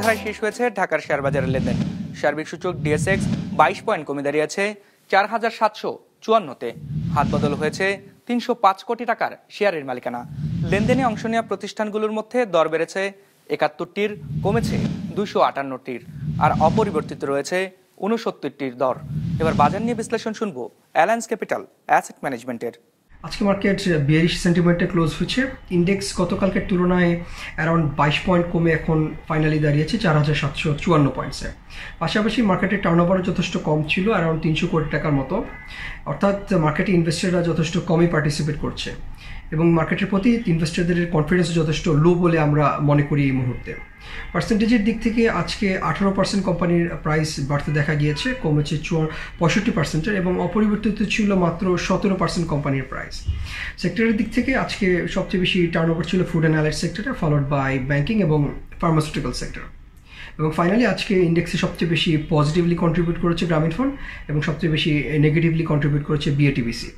মুখোমুখি শেষ হয়েছে ঢাকার শেয়ার বাজারের লেনদেন। সার্বিক সূচক ডিএসএক্স 22 পয়েন্ট কমে দাঁড়িয়ে আছে 4754-তে। হাত বদল হয়েছে 305 কোটি টাকার শেয়ারের মালিকানা। লেনদেনে অংশ নেওয়া প্রতিষ্ঠানগুলোর মধ্যে দর বেড়েছে 71টির, কমেছে 258টির, আর অপরিবর্তিত রয়েছে 69টির দর। এবার বাজার নিয়ে বিশ্লেষণ শুনবো অ্যালায়েন্স ক্যাপিটাল অ্যাসেট ম্যানেজমেন্টের। আজকে মার্কেট বিয়ারিশ সেন্টিমেন্টে ক্লোজ হচ্ছে। ইন্ডেক্স গতকালকের তুলনায় অ্যারাউন্ড 22 পয়েন্ট কমে এখন ফাইনালি দাঁড়িয়েছে 4754 পয়েন্টসে। পাশাপাশি মার্কেটের টার্নওভারও যথেষ্ট কম ছিল, অ্যারাউন্ড 300 কোটি টাকার মতো। অর্থাৎ মার্কেটে ইনভেস্টররা যথেষ্ট কমই পার্টিসিপেট করছে এবং মার্কেটের প্রতি ইনভেস্টরদের কনফিডেন্স যথেষ্ট লো বলে আমরা মনে করি এই মুহূর্তে। পার্সেন্টেজের দিক থেকে আজকে 18% কোম্পানির প্রাইস বাড়তে দেখা গিয়েছে, কমেছে 65%, এবং অপরিবর্তিত ছিল মাত্র 17% কোম্পানির প্রাইস। সেক্টরের দিক থেকে আজকে সবচেয়ে বেশি টার্নওভার ছিল ফুড অ্যান্ড অ্যালাইড সেক্টরে, ফলোড বাই ব্যাংকিং এবং ফার্মাসিউটিক্যাল সেক্টর। এবং ফাইনালি আজকে ইন্ডেক্সে সবচেয়ে বেশি পজিটিভলি কন্ট্রিবিউট করেছে গ্রামীণ ফোন এবং সবচেয়ে বেশি নেগেটিভলি কন্ট্রিবিউট করেছে বিএটিবিসি।